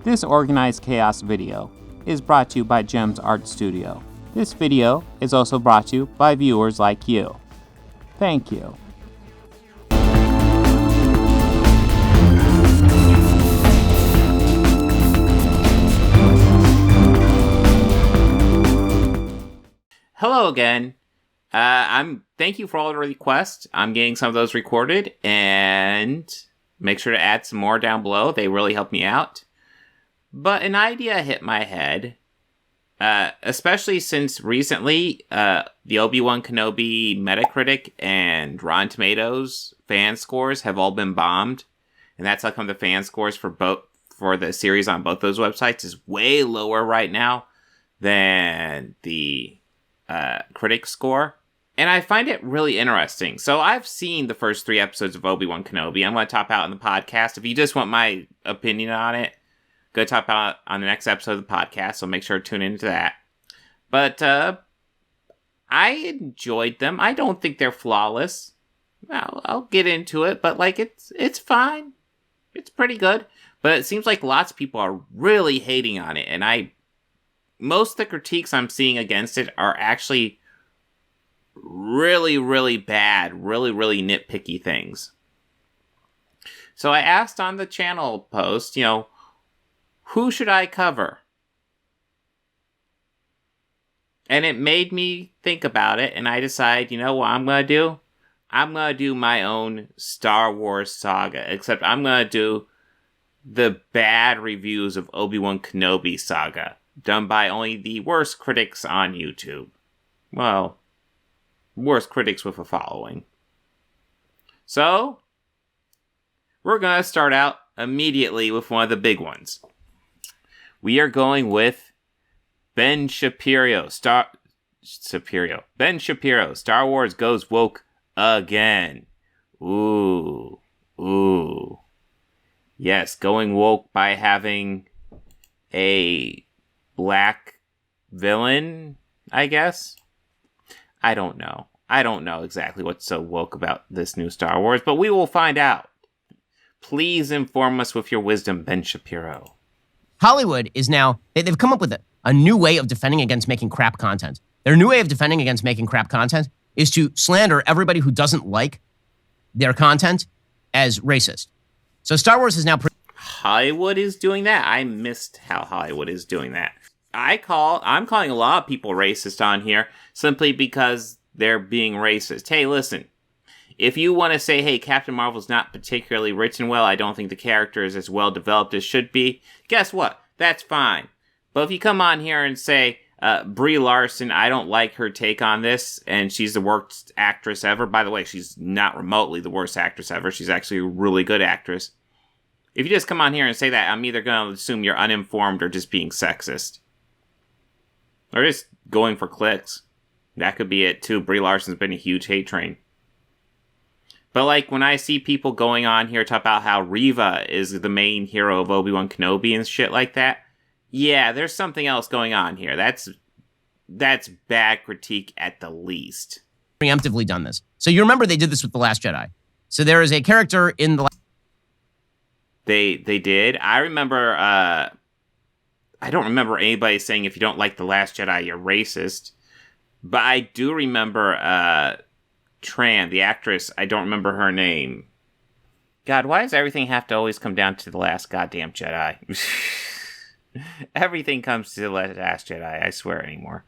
This Organized Chaos video is brought to you by Gems Art Studio. This video is also brought to you by viewers like you. Thank you. Hello again. Thank you for all the requests. I'm getting some of those recorded, and make sure to add some more down below. They really help me out. But an idea hit my head, especially since recently the Obi-Wan Kenobi Metacritic and Rotten Tomatoes fan scores have all been bombed, and that's how come the fan scores for the series on both those websites is way lower right now than the critic score. And I find it really interesting. So I've seen the first 3 episodes of Obi-Wan Kenobi. I'm going to top out in the podcast. If you just want my opinion on it, go top out on the next episode of the podcast. So make sure to tune into that. But I enjoyed them. I don't think they're flawless. I'll get into it, but it's fine. It's pretty good. But it seems like lots of people are really hating on it, and most of the critiques I'm seeing against it are actually really, really bad, really, really nitpicky things. So I asked on the channel post, who should I cover? And it made me think about it, and I decided, what I'm going to do? I'm going to do my own Star Wars saga, except I'm going to do the bad reviews of Obi-Wan Kenobi saga, done by only the worst critics on YouTube. Well, worst critics with a following. So, we're going to start out immediately with one of the big ones. We are going with Ben Shapiro. Ben Shapiro. Star Wars goes woke again. Ooh. Yes, going woke by having a black villain, I guess? I don't know. I don't know exactly what's so woke about this new Star Wars, but we will find out. Please inform us with your wisdom, Ben Shapiro. Hollywood is now, they've come up with a new way of defending against making crap content. Their new way of defending against making crap content is to slander everybody who doesn't like their content as racist. So Star Wars is now... Hollywood is doing that? I missed how Hollywood is doing that. I'm calling a lot of people racist on here simply because they're being racist. Hey, listen. If you want to say, hey, Captain Marvel's not particularly written well, I don't think the character is as well developed as should be, guess what? That's fine. But if you come on here and say, Brie Larson, I don't like her take on this, and she's the worst actress ever. By the way, she's not remotely the worst actress ever. She's actually a really good actress. If you just come on here and say that, I'm either going to assume you're uninformed or just being sexist. Or just going for clicks. That could be it, too. Brie Larson's been a huge hate train. But, when I see people going on here talk about how Reva is the main hero of Obi-Wan Kenobi and shit like that, yeah, there's something else going on here. That's bad critique at the least. Preemptively done this. So you remember they did this with The Last Jedi. So there is a character in the... They did. I remember... I don't remember anybody saying if you don't like The Last Jedi, you're racist. But I do remember Tran, the actress. I don't remember her name. God, why does everything have to always come down to The Last Goddamn Jedi? Everything comes to The Last Jedi, I swear anymore.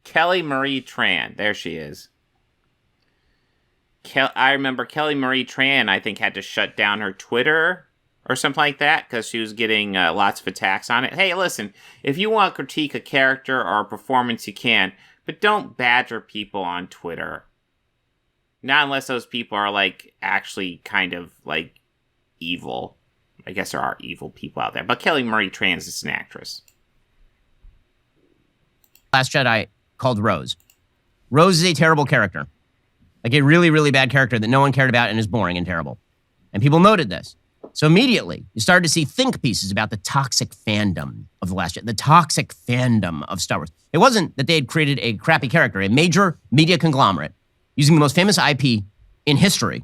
Kelly Marie Tran. There she is. I remember Kelly Marie Tran, I think, had to shut down her Twitter or something like that, because she was getting lots of attacks on it. Hey, listen, if you want to critique a character or a performance, you can, but don't badger people on Twitter. Not unless those people are, actually kind of, evil. I guess there are evil people out there, but Kelly Marie Tran is just an actress. Last Jedi called Rose. Rose is a terrible character. A really, really bad character that no one cared about and is boring and terrible. And people noted this. So immediately, you started to see think pieces about the toxic fandom of The Last Jedi, the toxic fandom of Star Wars. It wasn't that they had created a crappy character, a major media conglomerate, using the most famous IP in history,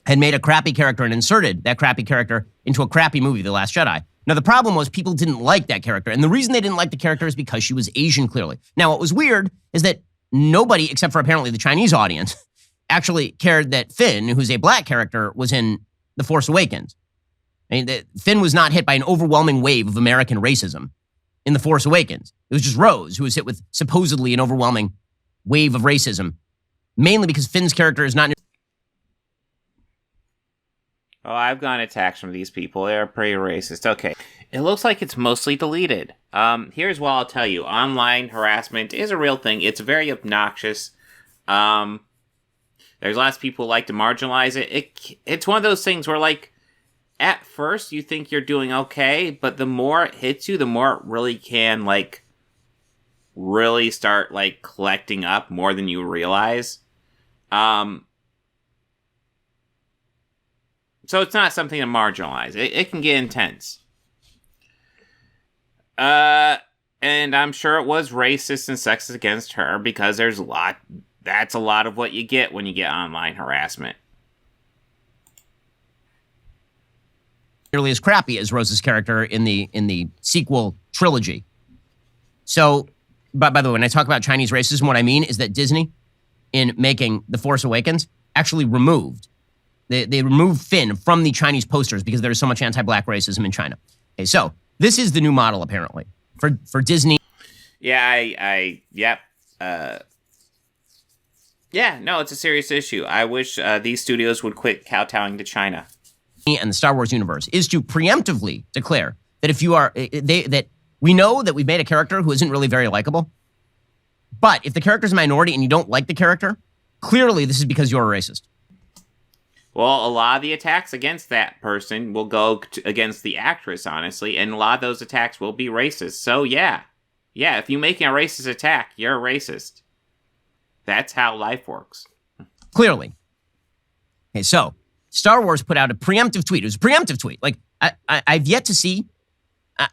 had made a crappy character and inserted that crappy character into a crappy movie, The Last Jedi. Now, the problem was people didn't like that character. And the reason they didn't like the character is because she was Asian, clearly. Now, what was weird is that nobody, except for apparently the Chinese audience, actually cared that Finn, who's a black character, was in The Force Awakens. I mean, Finn was not hit by an overwhelming wave of American racism in The Force Awakens. It was just Rose who was hit with supposedly an overwhelming wave of racism, mainly because Finn's character is not... Oh, I've gotten attacks from these people. They're pretty racist. Okay. It looks like it's mostly deleted. Here's what I'll tell you. Online harassment is a real thing. It's very obnoxious. There's lots of people who like to marginalize it. It's one of those things where, like, at first you think you're doing okay, but the more it hits you, the more it really can, like, really start, like, collecting up more than you realize. So it's not something to marginalize. It can get intense. And I'm sure it was racist and sexist against her because that's a lot of what you get when you get online harassment. Nearly as crappy as Rose's character in the sequel trilogy. So, but by the way, when I talk about Chinese racism, what I mean is that Disney, in making The Force Awakens, actually removed They removed Finn from the Chinese posters because there's so much anti-black racism in China. Okay, so this is the new model, apparently, for Disney. Yeah, yep. Yeah, no, it's a serious issue. I wish these studios would quit kowtowing to China. And the Star Wars universe is to preemptively declare that if you are, that we know that we've made a character who isn't really very likable, but if the character's a minority and you don't like the character, clearly this is because you're a racist. Well, a lot of the attacks against that person will go against the actress, honestly, and a lot of those attacks will be racist. So, yeah, if you're making a racist attack, you're a racist. That's how life works. Clearly. Okay, so Star Wars put out a preemptive tweet. It was a preemptive tweet. Like, I've yet to see,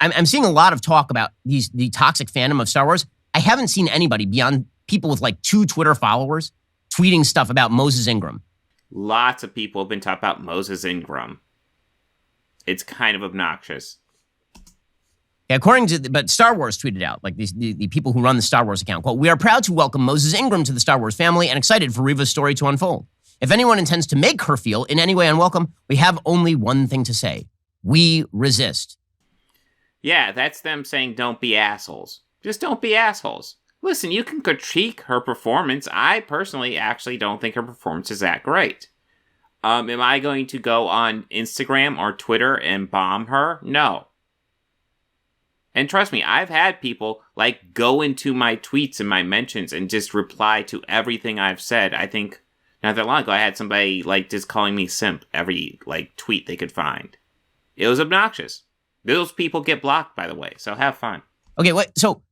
I'm seeing a lot of talk about the toxic fandom of Star Wars. I haven't seen anybody beyond people with like 2 Twitter followers tweeting stuff about Moses Ingram. Lots of people have been talking about Moses Ingram. It's kind of obnoxious. Yeah, but Star Wars tweeted out, like the people who run the Star Wars account, quote, "We are proud to welcome Moses Ingram to the Star Wars family and excited for Reva's story to unfold. If anyone intends to make her feel in any way unwelcome, we have only one thing to say. We resist." Yeah, that's them saying don't be assholes. Just don't be assholes. Listen, you can critique her performance. I personally actually don't think her performance is that great. Am I going to go on Instagram or Twitter and bomb her? No. And trust me, I've had people like go into my tweets and my mentions and just reply to everything I've said. I think not that long ago I had somebody like just calling me simp every like tweet they could find. It was obnoxious. Those people get blocked, by the way, so have fun. Okay, wait, so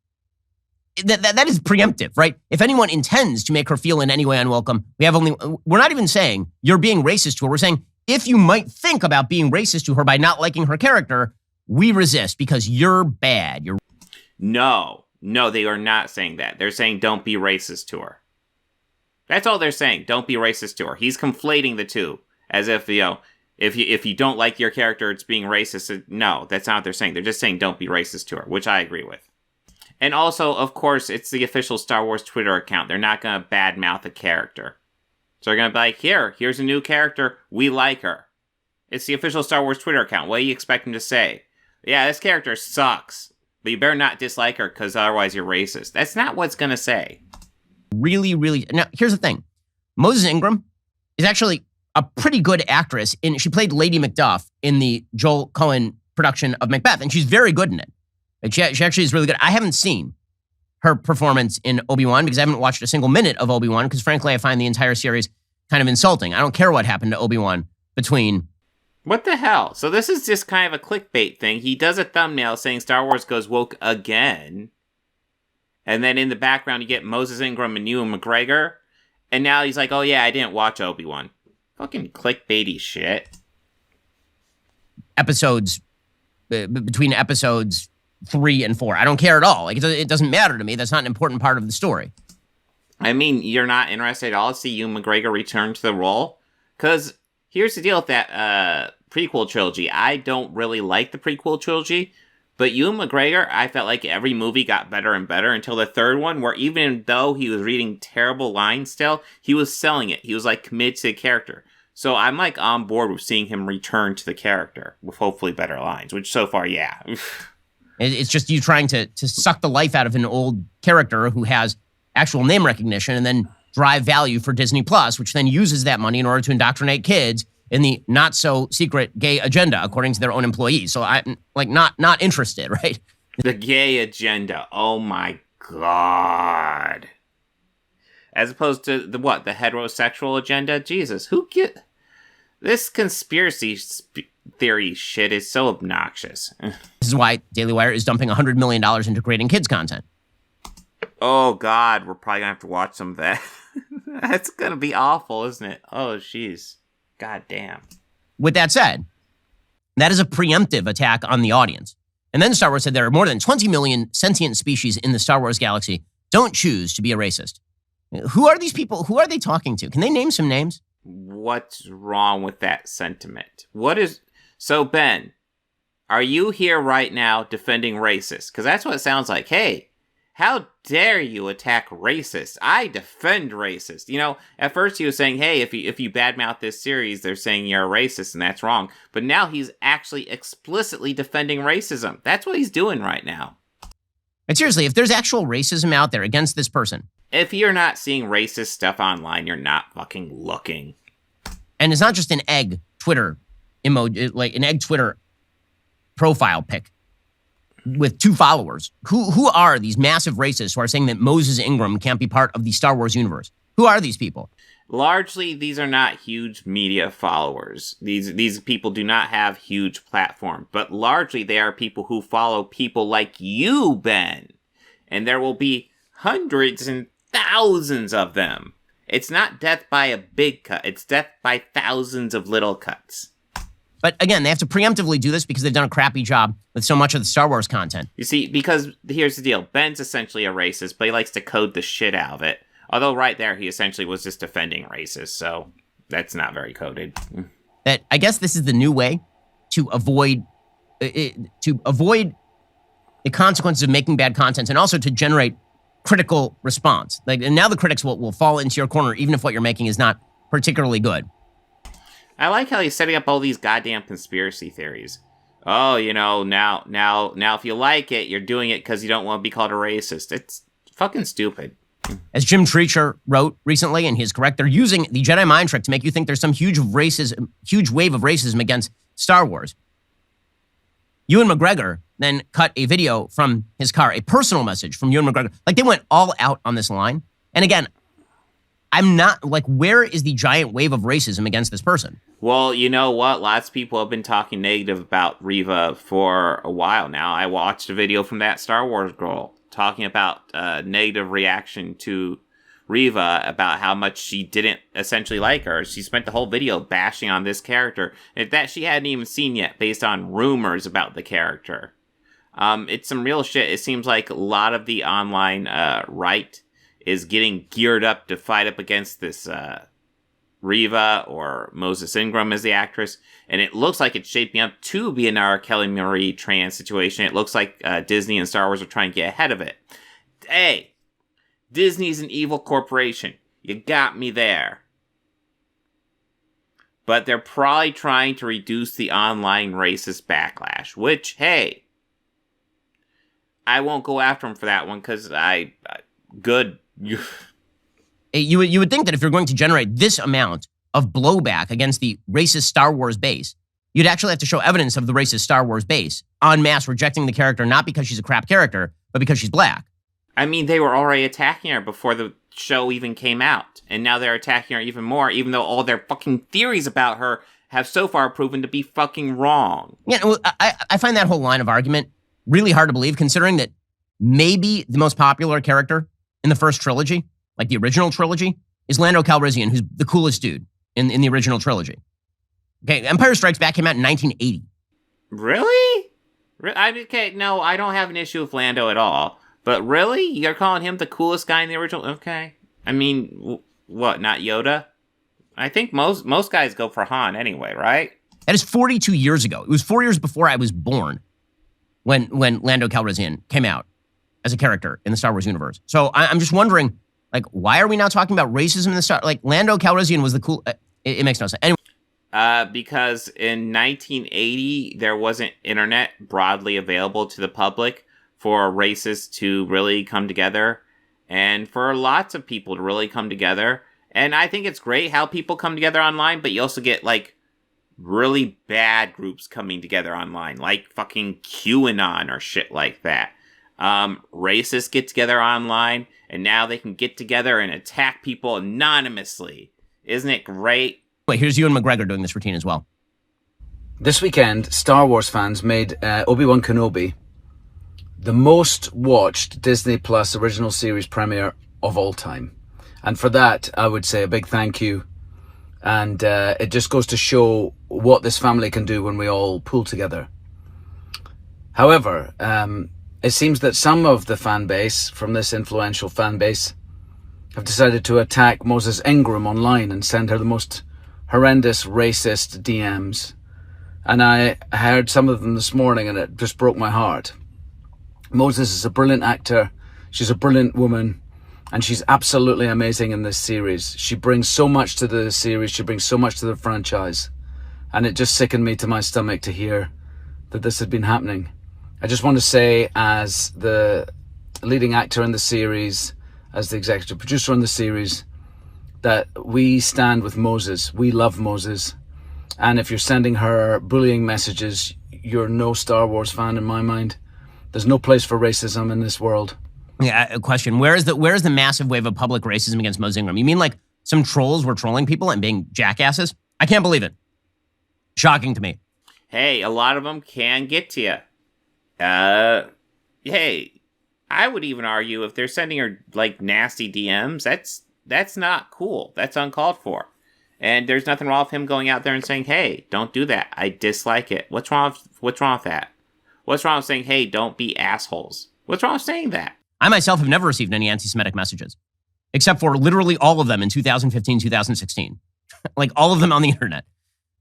that is preemptive, right? If anyone intends to make her feel in any way unwelcome, we're not even saying you're being racist to her. We're saying if you might think about being racist to her by not liking her character, we resist because you're bad. No, they are not saying that. They're saying don't be racist to her. That's all they're saying. Don't be racist to her. He's conflating the two as if, if you don't like your character, it's being racist. No, that's not what they're saying. They're just saying don't be racist to her, which I agree with. And also, of course, it's the official Star Wars Twitter account. They're not going to badmouth a character. So they're going to be like, here's a new character. We like her. It's the official Star Wars Twitter account. What do you expect them to say? Yeah, this character sucks. But you better not dislike her because otherwise you're racist. That's not what it's going to say. Really, really. Now, here's the thing. Moses Ingram is actually a pretty good actress. She played Lady Macduff in the Joel Cohen production of Macbeth, and she's very good in it. She actually is really good. I haven't seen her performance in Obi-Wan because I haven't watched a single minute of Obi-Wan because, frankly, I find the entire series kind of insulting. I don't care what happened to Obi-Wan between... What the hell? So this is just kind of a clickbait thing. He does a thumbnail saying Star Wars goes woke again. And then in the background, you get Moses Ingram and Ewan McGregor. And now he's like, oh yeah, I didn't watch Obi-Wan. Fucking clickbaity shit. Episodes, between episodes 3 and 4. I don't care at all. Like it doesn't matter to me. That's not an important part of the story. I mean, you're not interested at all to see Ewan McGregor return to the role? Because here's the deal with that prequel trilogy. I don't really like the prequel trilogy, but Ewan McGregor, I felt like every movie got better and better until the third one, where even though he was reading terrible lines still, he was selling it. He was like committed to the character. So I'm like on board with seeing him return to the character with hopefully better lines, which so far, yeah. It's just you trying to suck the life out of an old character who has actual name recognition and then drive value for Disney Plus, which then uses that money in order to indoctrinate kids in the not so secret gay agenda, according to their own employees. So I'm like not interested, right? The gay agenda. Oh my God. As opposed to the heterosexual agenda? Jesus, this conspiracy theory shit is so obnoxious. This is why Daily Wire is dumping $100 million into creating kids content. Oh God, we're probably gonna have to watch some of that. That's gonna be awful, isn't it? Oh jeez. God damn. With that said, that is a preemptive attack on the audience. And then Star Wars said there are more than 20 million sentient species in the Star Wars galaxy. Don't choose to be a racist. Who are these people? Who are they talking to? Can they name some names? What's wrong with that sentiment? So Ben, are you here right now defending racists? Because that's what it sounds like. Hey, how dare you attack racists? I defend racists. You know, at first he was saying, hey, if you badmouth this series, they're saying you're a racist and that's wrong. But now he's actually explicitly defending racism. That's what he's doing right now. And seriously, if there's actual racism out there against this person. If you're not seeing racist stuff online, you're not fucking looking. And it's not just an egg Twitter emoji, like an egg Twitter profile pic with 2 followers. Who are these massive racists who are saying that Moses Ingram can't be part of the Star Wars universe? Who are these people? Largely, these are not huge media followers. These people do not have huge platform, but largely they are people who follow people like you, Ben. And there will be hundreds and thousands of them. It's not death by a big cut. It's death by thousands of little cuts. But again, they have to preemptively do this because they've done a crappy job with so much of the Star Wars content. You see, because here's the deal. Ben's essentially a racist, but he likes to code the shit out of it. Although right there, he essentially was just defending racists, so that's not very coded. That I guess this is the new way to avoid the consequences of making bad content and also to generate critical response. And now the critics will fall into your corner even if what you're making is not particularly good. I like how he's setting up all these goddamn conspiracy theories. Oh, you know, now if you like it, you're doing it because you don't want to be called a racist. It's fucking stupid. As Jim Treacher wrote recently, and he's correct, they're using the Jedi mind trick to make you think there's some huge wave of racism against Star Wars. Ewan McGregor then cut a video from his car, a personal message from Ewan McGregor. Like, they went all out on this line. And again, I'm not, like, where is the giant wave of racism against this person? Well, you know what? Lots of people have been talking negative about Reva for a while now. I watched a video from that Star Wars girl talking about negative reaction to Reva, about how much she didn't essentially like her. She spent the whole video bashing on this character that she hadn't even seen yet based on rumors about the character. It's some real shit. It seems like a lot of the online right is getting geared up to fight up against this Reva, or Moses Ingram as the actress, and it looks like it's shaping up to be an R. Kelly Marie trans situation. It looks like Disney and Star Wars are trying to get ahead of it. Hey, Disney's an evil corporation. You got me there. But they're probably trying to reduce the online racist backlash, which, hey, I won't go after them for that one because good. You would think that if you're going to generate this amount of blowback against the racist Star Wars base, you'd actually have to show evidence of the racist Star Wars base en masse rejecting the character, not because she's a crap character, but because she's black. I mean, they were already attacking her before the show even came out, and now they're attacking her even more, even though all their fucking theories about her have so far proven to be fucking wrong. Yeah, well, I find that whole line of argument really hard to believe, considering that maybe the most popular character in the first trilogy, like the original trilogy, is Lando Calrissian, who's the coolest dude in the original trilogy. Okay, Empire Strikes Back came out in 1980. Really? Okay, no, I don't have an issue with Lando at all. But really? You're calling him the coolest guy in the original? Okay. I mean, what, not Yoda? I think most guys go for Han anyway, right? That is 42 years ago. It was 4 years before I was born when Lando Calrissian came out as a character in the Star Wars universe. So I'm just wondering, like, why are we now talking about racism in the Star? Like, Lando Calrissian was the cool. It makes no sense. Anyway. Because in 1980 there wasn't internet broadly available to the public for races to really come together, and for lots of people to really come together. And I think it's great how people come together online, but you also get, like, really bad groups coming together online, like fucking QAnon or shit like that. Racists get together online, and now they can get together and attack people anonymously. Isn't it great? Wait, here's Ewan McGregor doing this routine as well. This weekend, Star Wars fans made Obi-Wan Kenobi the most watched Disney Plus original series premiere of all time. And for that, I would say a big thank you. And it just goes to show what this family can do when we all pull together. However, it seems that some of the fan base from this influential fan base have decided to attack Moses Ingram online and send her the most horrendous racist DMs. And I heard some of them this morning and it just broke my heart. Moses is a brilliant actor. She's a brilliant woman. And she's absolutely amazing in this series. She brings so much to the series. She brings so much to the franchise. And it just sickened me to my stomach to hear that this had been happening. I just want to say, as the leading actor in the series, as the executive producer on the series, that we stand with Moses. We love Moses. And if you're sending her bullying messages, you're no Star Wars fan in my mind. There's no place for racism in this world. Yeah, a question. Where is the massive wave of public racism against Moses Ingram? You mean like some trolls were trolling people and being jackasses? I can't believe it. Shocking to me. Hey, a lot of them can get to you. Hey, I would even argue if they're sending her, like, nasty DMs, that's not cool. That's uncalled for. And there's nothing wrong with him going out there and saying, hey, don't do that. I dislike it. What's wrong with that? What's wrong with saying, hey, don't be assholes? What's wrong with saying that? I myself have never received any anti-Semitic messages, except for literally all of them in 2015, 2016. Like, all of them on the internet.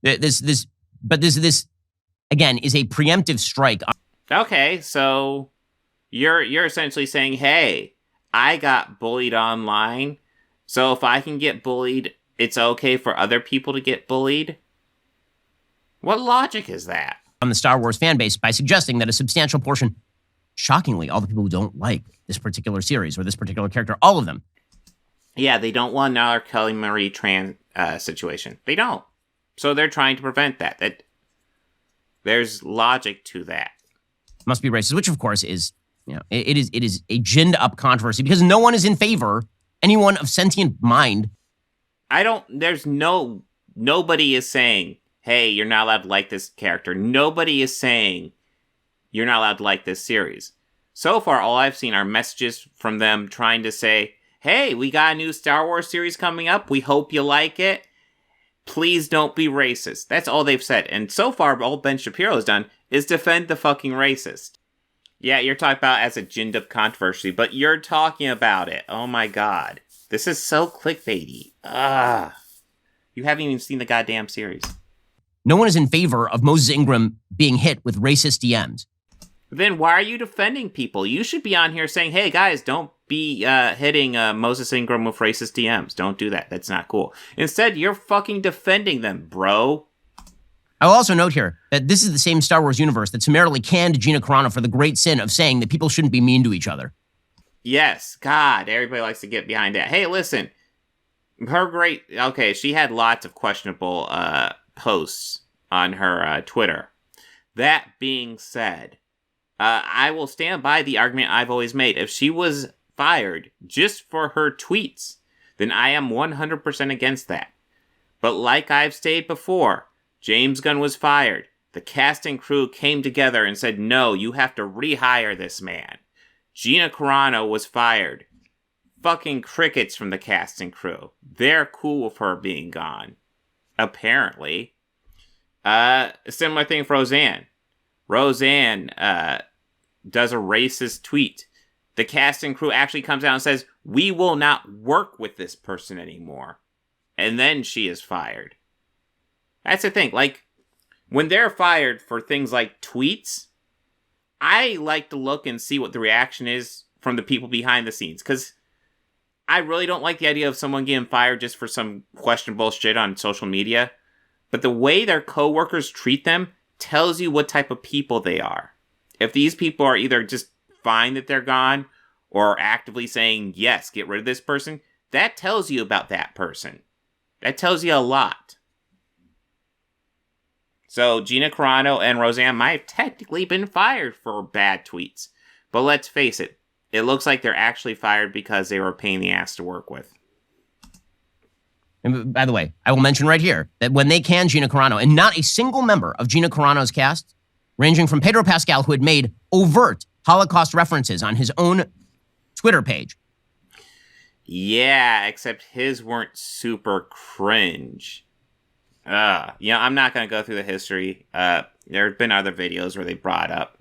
This again is a preemptive strike. Okay, so you're essentially saying, hey, I got bullied online, so if I can get bullied, it's okay for other people to get bullied? What logic is that? On the Star Wars fan base by suggesting that a substantial portion, shockingly, all the people who don't like this particular series or this particular character, all of them. Yeah, they don't want another Kelly Marie Tran situation. They don't. So they're trying to prevent that. There's logic to that. Must be racist, which of course is, it is a ginned up controversy because no one is in favor, anyone of sentient mind. Nobody is saying, hey, you're not allowed to like this character. Nobody is saying you're not allowed to like this series. So far, all I've seen are messages from them trying to say, hey, we got a new Star Wars series coming up. We hope you like it. Please don't be racist. That's all they've said. And so far, all Ben Shapiro has done is defend the fucking racist. Yeah, you're talking about as a ginned up controversy, but you're talking about it. Oh my god. This is so clickbaity. You haven't even seen the goddamn series. No one is in favor of Moses Ingram being hit with racist DMs. Then why are you defending people? You should be on here saying, hey guys, don't be hitting Moses Ingram with racist DMs. Don't do that. That's not cool. Instead, you're fucking defending them, bro. I'll also note here that this is the same Star Wars universe that summarily canned Gina Carano for the great sin of saying that people shouldn't be mean to each other. Yes, God, everybody likes to get behind that. Hey, listen, she had lots of questionable posts on her Twitter. That being said, I will stand by the argument I've always made. If she was fired just for her tweets, then I am 100% against that. But like I've stated before, James Gunn was fired. The cast and crew came together and said, no, you have to rehire this man. Gina Carano was fired. Fucking crickets from the cast and crew. They're cool with her being gone. Apparently. A similar thing for Roseanne. Roseanne does a racist tweet. The cast and crew actually comes out and says, we will not work with this person anymore. and then she is fired. That's the thing. Like, when they're fired for things like tweets, I like to look and see what the reaction is from the people behind the scenes. Because I really don't like the idea of someone getting fired just for some questionable shit on social media. But the way their coworkers treat them tells you what type of people they are. If these people are either just fine that they're gone or actively saying, yes, get rid of this person, that tells you about that person. That tells you a lot. So Gina Carano and Roseanne might have technically been fired for bad tweets. But let's face it, it looks like they're actually fired because they were a pain in the ass to work with. And by the way, I will mention right here that when they canned Gina Carano, and not a single member of Gina Carano's cast, ranging from Pedro Pascal, who had made overt Holocaust references on his own Twitter page. Yeah, except his weren't super cringe. I'm not going to go through the history. There have been other videos where they brought up.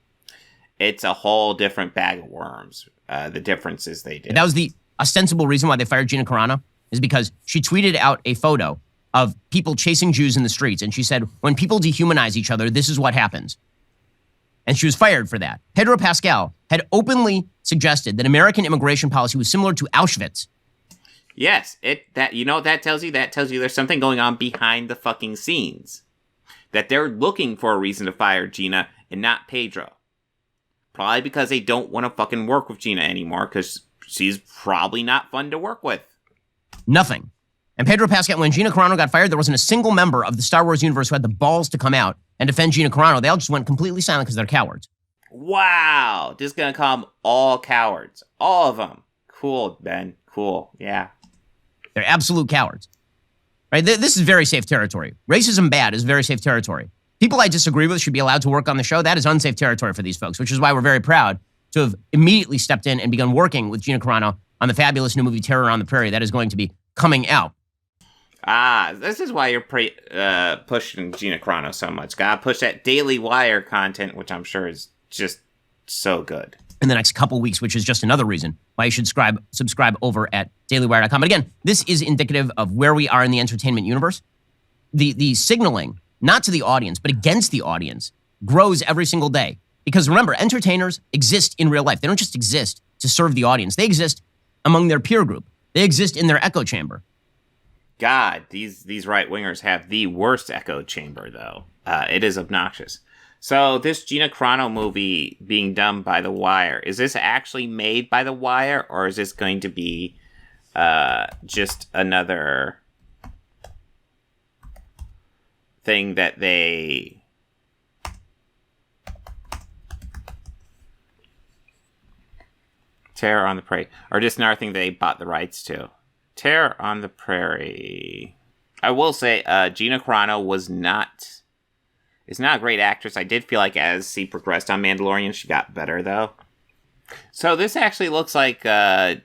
It's a whole different bag of worms, the differences they did. And that was the ostensible reason why they fired Gina Carano, is because she tweeted out a photo of people chasing Jews in the streets. And she said, when people dehumanize each other, this is what happens. And she was fired for that. Pedro Pascal had openly suggested that American immigration policy was similar to Auschwitz. Yes, you know what that tells you? That tells you there's something going on behind the fucking scenes. That they're looking for a reason to fire Gina and not Pedro. Probably because they don't want to fucking work with Gina anymore, because she's probably not fun to work with. Nothing. And Pedro Pascal, when Gina Carano got fired, there wasn't a single member of the Star Wars universe who had the balls to come out and defend Gina Carano. They all just went completely silent because they're cowards. Wow. Just gonna call them all cowards. All of them. Cool, Ben. Cool. Yeah. They're absolute cowards. Right? This is very safe territory. Racism bad is very safe territory. People I disagree with should be allowed to work on the show. That is unsafe territory for these folks, which is why we're very proud to have immediately stepped in and begun working with Gina Carano on the fabulous new movie Terror on the Prairie that is going to be coming out. This is why you're pushing Gina Carano so much. Gotta push that Daily Wire content, which I'm sure is just so good. In the next couple weeks, which is just another reason why you should subscribe over at dailywire.com. But again, this is indicative of where we are in the entertainment universe. The signaling, not to the audience, but against the audience, grows every single day. Because remember, entertainers exist in real life. They don't just exist to serve the audience. They exist among their peer group. They exist in their echo chamber. God, these right-wingers have the worst echo chamber, though. It is obnoxious. So this Gina Carano movie being done by The Wire, is this actually made by The Wire, or is this going to be just another thing that they... Terror on the Prairie, or just another thing they bought the rights to? Terror on the Prairie. I will say, Gina Carano is not a great actress. I did feel like as she progressed on Mandalorian, she got better, though. So this actually looks like they're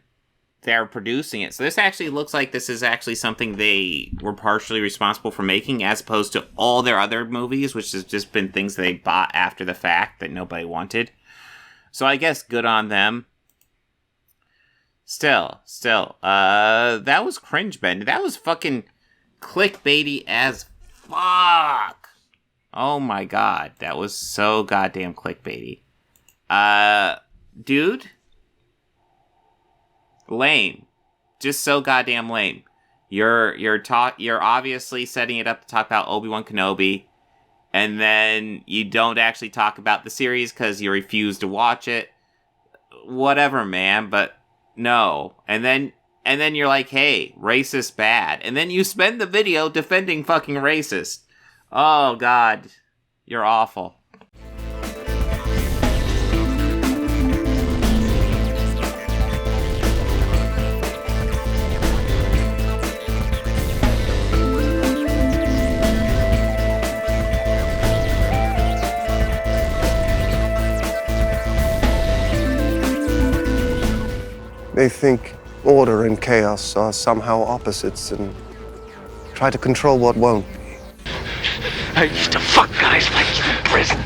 producing it. So this actually looks like this is actually something they were partially responsible for making, as opposed to all their other movies, which has just been things they bought after the fact that nobody wanted. So I guess good on them. Still, that was cringe, Ben. That was fucking clickbaity as fuck. Oh my god, that was so goddamn clickbaity. Dude, lame. Just so goddamn lame. You're obviously setting it up to talk about Obi-Wan Kenobi, and then you don't actually talk about the series because you refuse to watch it. Whatever, man, but no. And then you're like, hey, racist bad. And then you spend the video defending fucking racist. Oh, God. You're awful. They think order and chaos are somehow opposites and try to control what won't. I used to fuck guys like you in prison.